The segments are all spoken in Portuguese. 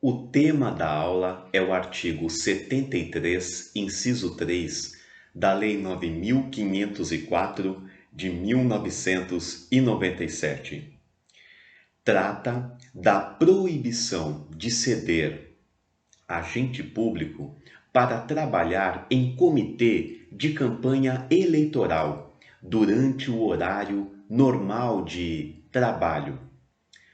O tema da aula é o artigo 73, inciso 3, da Lei 9.504 de 1997. Trata da proibição de ceder agente público para trabalhar em comitê de campanha eleitoral durante o horário normal de trabalho.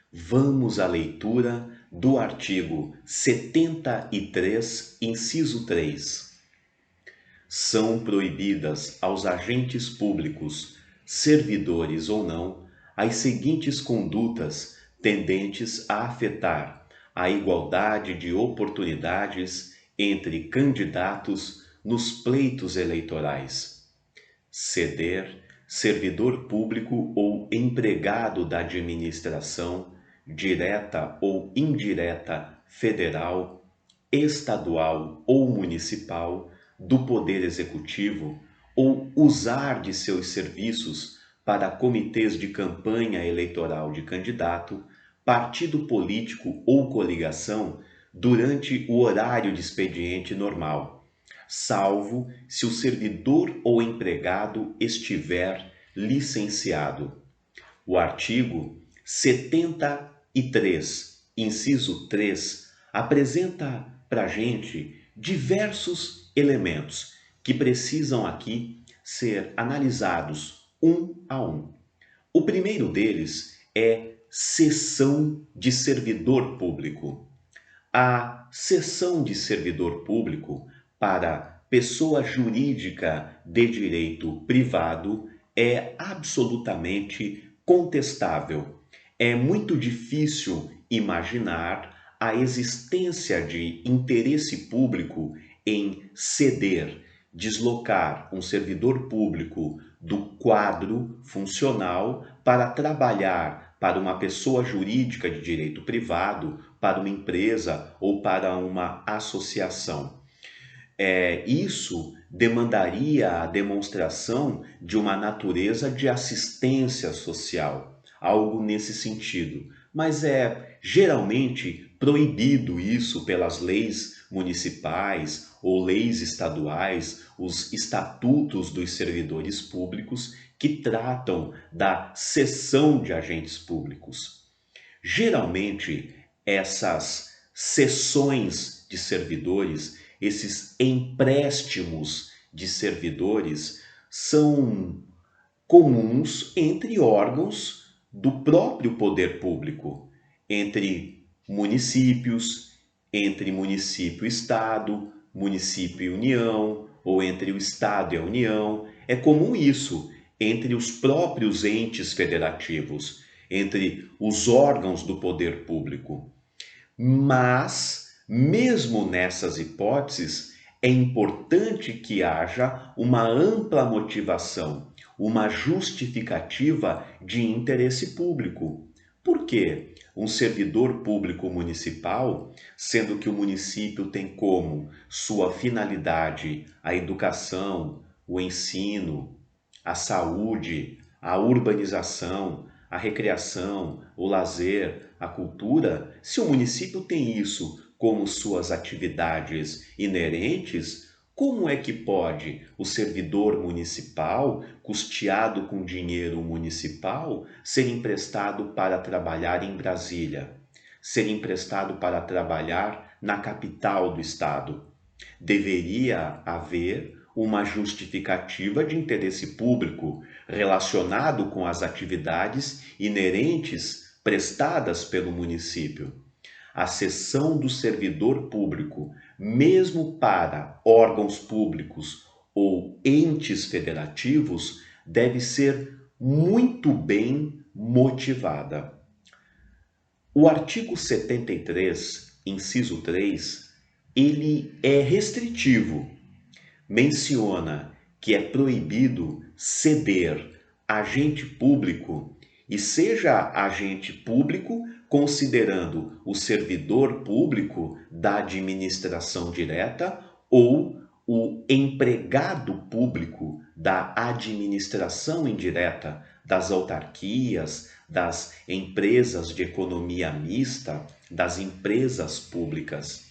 Vamos à leitura do artigo 73, inciso 3. São proibidas aos agentes públicos, servidores ou não, as seguintes condutas tendentes a afetar a igualdade de oportunidades entre candidatos nos pleitos eleitorais: ceder servidor público ou empregado da administração, direta ou indireta, federal, estadual ou municipal, do Poder Executivo, ou usar de seus serviços para comitês de campanha eleitoral de candidato, partido político ou coligação durante o horário de expediente normal, salvo se o servidor ou empregado estiver licenciado. O artigo 73, inciso 3, apresenta para a gente diversos elementos que precisam aqui ser analisados um a um. O primeiro deles é cessão de servidor público. A cessão de servidor público para pessoa jurídica de direito privado é absolutamente contestável. É muito difícil imaginar a existência de interesse público em ceder, deslocar um servidor público do quadro funcional para trabalhar para uma pessoa jurídica de direito privado, para uma empresa ou para uma associação. Isso demandaria a demonstração de uma natureza de assistência social, algo nesse sentido. Mas é geralmente proibido isso pelas leis municipais ou leis estaduais, os estatutos dos servidores públicos que tratam da cessão de agentes públicos. Geralmente, essas cessões de servidores, esses empréstimos de servidores, são comuns entre órgãos do próprio poder público, entre municípios, entre município e Estado, município e União, ou entre o Estado e a União. É comum isso entre os próprios entes federativos, entre os órgãos do poder público. Mas, mesmo nessas hipóteses, é importante que haja uma ampla motivação, uma justificativa de interesse público. Por quê? Um servidor público municipal, sendo que o município tem como sua finalidade a educação, o ensino, a saúde, a urbanização, a recreação, o lazer, a cultura, se o município tem isso como suas atividades inerentes, como é que pode o servidor municipal, custeado com dinheiro municipal, ser emprestado para trabalhar em Brasília, ser emprestado para trabalhar na capital do estado? Deveria haver uma justificativa de interesse público relacionado com as atividades inerentes prestadas pelo município. A cessão do servidor público, mesmo para órgãos públicos ou entes federativos, deve ser muito bem motivada. O artigo 73, inciso 3, ele é restritivo. Menciona que é proibido ceder agente público, e seja agente público considerando o servidor público da administração direta ou o empregado público da administração indireta, das autarquias, das empresas de economia mista, das empresas públicas.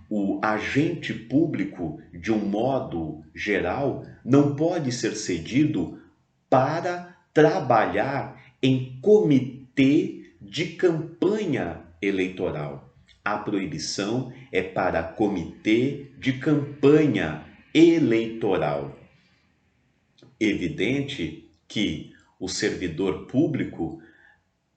O agente público, de um modo geral, não pode ser cedido para trabalhar em comitê de campanha eleitoral. A proibição é para comitê de campanha eleitoral. Evidente que o servidor público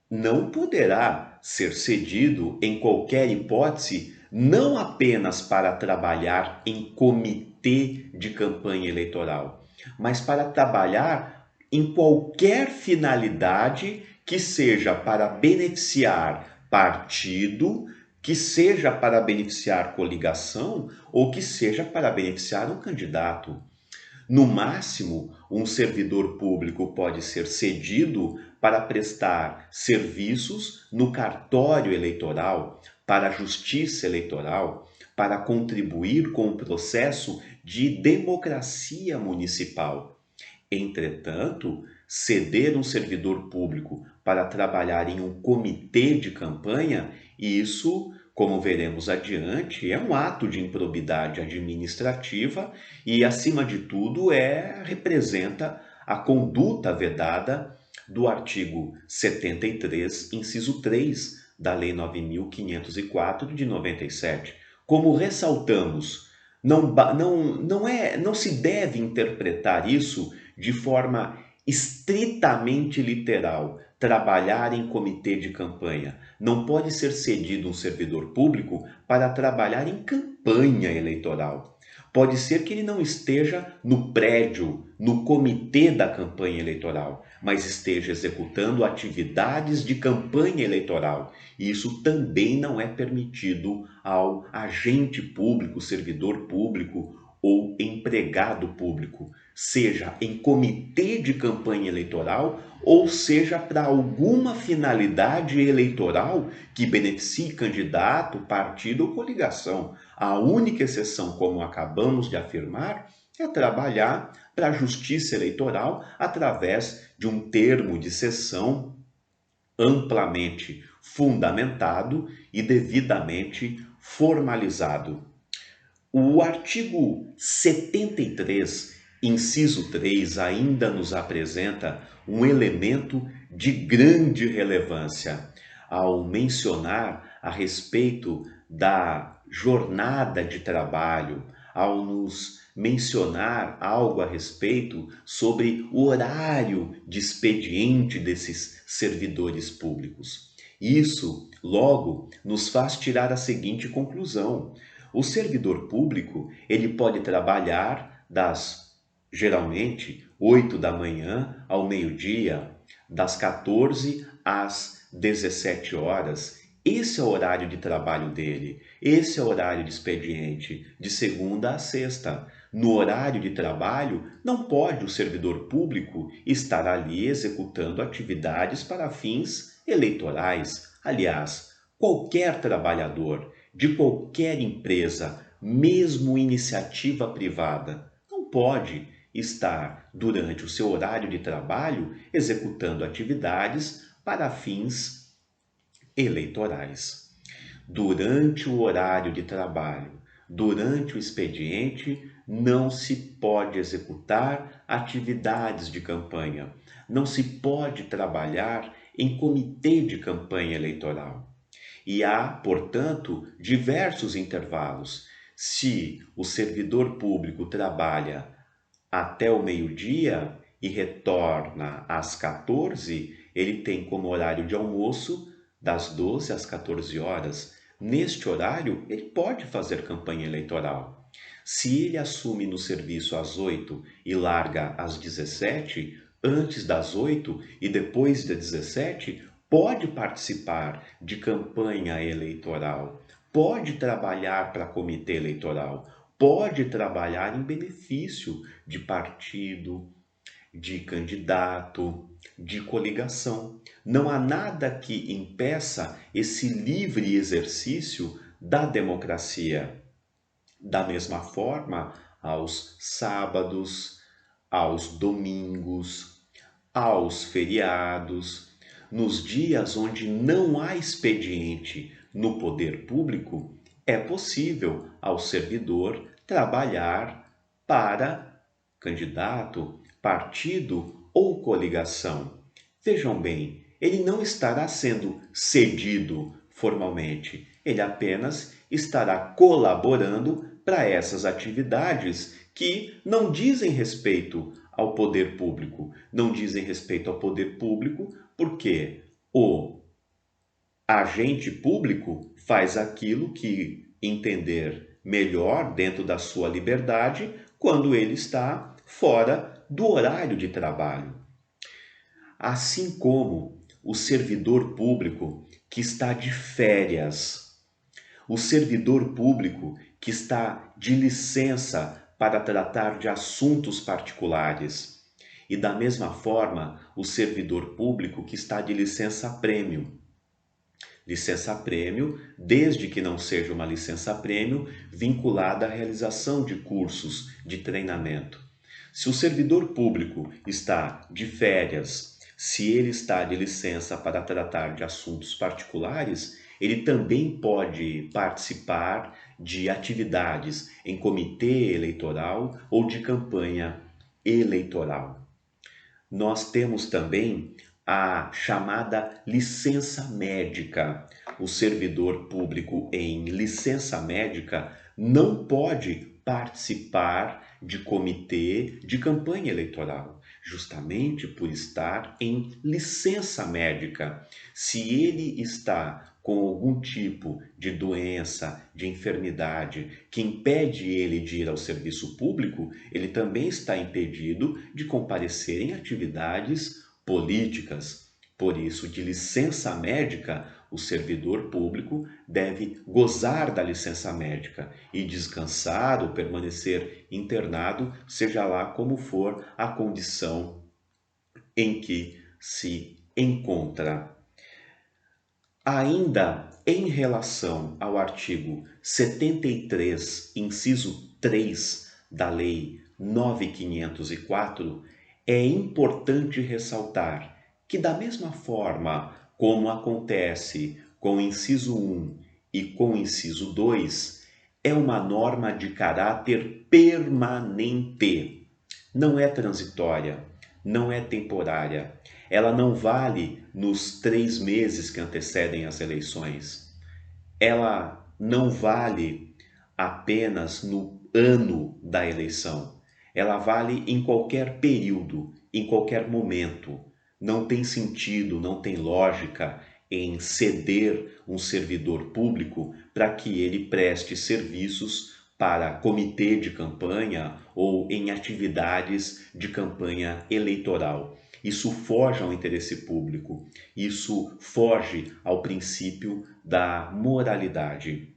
não poderá ser cedido em qualquer hipótese, não apenas para trabalhar em comitê de campanha eleitoral, mas para trabalhar em qualquer finalidade que seja para beneficiar partido, que seja para beneficiar coligação ou que seja para beneficiar um candidato. No máximo, um servidor público pode ser cedido para prestar serviços no cartório eleitoral, para a justiça eleitoral, para contribuir com o processo de democracia municipal. Entretanto, ceder um servidor público para trabalhar em um comitê de campanha, isso, como veremos adiante, é um ato de improbidade administrativa e, acima de tudo, representa a conduta vedada do artigo 73, inciso 3 da Lei 9.504 de 97. Como ressaltamos, não se deve interpretar isso de forma estritamente literal. Trabalhar em comitê de campanha. Não pode ser cedido um servidor público para trabalhar em campanha eleitoral. Pode ser que ele não esteja no prédio, no comitê da campanha eleitoral, mas esteja executando atividades de campanha eleitoral. E isso também não é permitido ao agente público, servidor público ou empregado público, seja em comitê de campanha eleitoral ou seja para alguma finalidade eleitoral que beneficie candidato, partido ou coligação. A única exceção, como acabamos de afirmar, é trabalhar para a justiça eleitoral através de um termo de cessão amplamente fundamentado e devidamente formalizado. O artigo 73, inciso 3, ainda nos apresenta um elemento de grande relevância ao mencionar a respeito da jornada de trabalho, ao nos mencionar algo a respeito sobre o horário de expediente desses servidores públicos. Isso, logo, nos faz tirar a seguinte conclusão: o servidor público, ele pode trabalhar geralmente, 8 da manhã ao meio-dia, das 14 às 17 horas. Esse é o horário de trabalho dele, esse é o horário de expediente, de segunda a sexta. No horário de trabalho, não pode o servidor público estar ali executando atividades para fins eleitorais. Aliás, qualquer trabalhador de qualquer empresa, mesmo iniciativa privada, não pode estar, durante o seu horário de trabalho, executando atividades para fins eleitorais. Durante o horário de trabalho, durante o expediente, não se pode executar atividades de campanha, não se pode trabalhar em comitê de campanha eleitoral. E há, portanto, diversos intervalos. Se o servidor público trabalha até o meio-dia e retorna às 14, ele tem como horário de almoço das 12 às 14 horas. Neste horário, ele pode fazer campanha eleitoral. Se ele assume no serviço às 8 e larga às 17, antes das 8 e depois das 17, pode participar de campanha eleitoral, pode trabalhar para comitê eleitoral, pode trabalhar em benefício de partido, de candidato, de coligação. Não há nada que impeça esse livre exercício da democracia. Da mesma forma, aos sábados, aos domingos, aos feriados, nos dias onde não há expediente no poder público, é possível ao servidor trabalhar para candidato, partido ou coligação. Vejam bem, ele não estará sendo cedido formalmente, ele apenas estará colaborando para essas atividades que não dizem respeito ao poder público. Não dizem respeito ao poder público porque o agente público faz aquilo que entender melhor dentro da sua liberdade quando ele está fora do horário de trabalho. Assim como o servidor público que está de férias, o servidor público que está de licença para tratar de assuntos particulares, e da mesma forma o servidor público que está de licença-prêmio. Licença-prêmio, desde que não seja uma licença-prêmio vinculada à realização de cursos de treinamento. Se o servidor público está de férias, se ele está de licença para tratar de assuntos particulares, ele também pode participar de atividades em comitê eleitoral ou de campanha eleitoral. Nós temos também a chamada licença médica. O servidor público em licença médica não pode participar de comitê de campanha eleitoral, justamente por estar em licença médica. Se ele está com algum tipo de doença, de enfermidade que impede ele de ir ao serviço público, ele também está impedido de comparecer em atividades políticas. Por isso, de licença médica, o servidor público deve gozar da licença médica e descansar ou permanecer internado, seja lá como for a condição em que se encontra. Ainda em relação ao artigo 73, inciso 3 da Lei 9.504, é importante ressaltar que, da mesma forma como acontece com o inciso 1 e com o inciso 2, é uma norma de caráter permanente, não é transitória, não é temporária. Ela não vale nos 3 meses que antecedem as eleições. Ela não vale apenas no ano da eleição. Ela vale em qualquer período, em qualquer momento. Não tem sentido, não tem lógica em ceder um servidor público para que ele preste serviços para comitê de campanha ou em atividades de campanha eleitoral. Isso foge ao interesse público, isso foge ao princípio da moralidade.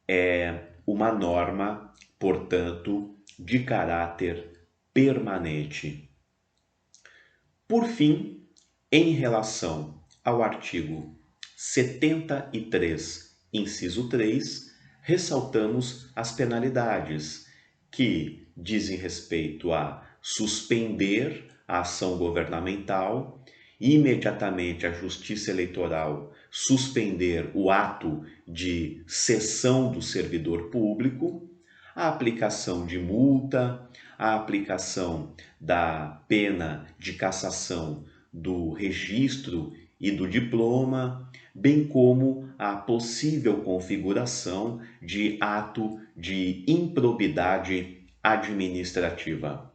É uma norma, portanto, de caráter permanente. Por fim, em relação ao artigo 73, inciso 3, ressaltamos as penalidades, que dizem respeito a suspender a ação governamental, imediatamente a Justiça Eleitoral suspender o ato de cessão do servidor público, a aplicação de multa, a aplicação da pena de cassação do registro e do diploma, bem como a possível configuração de ato de improbidade administrativa.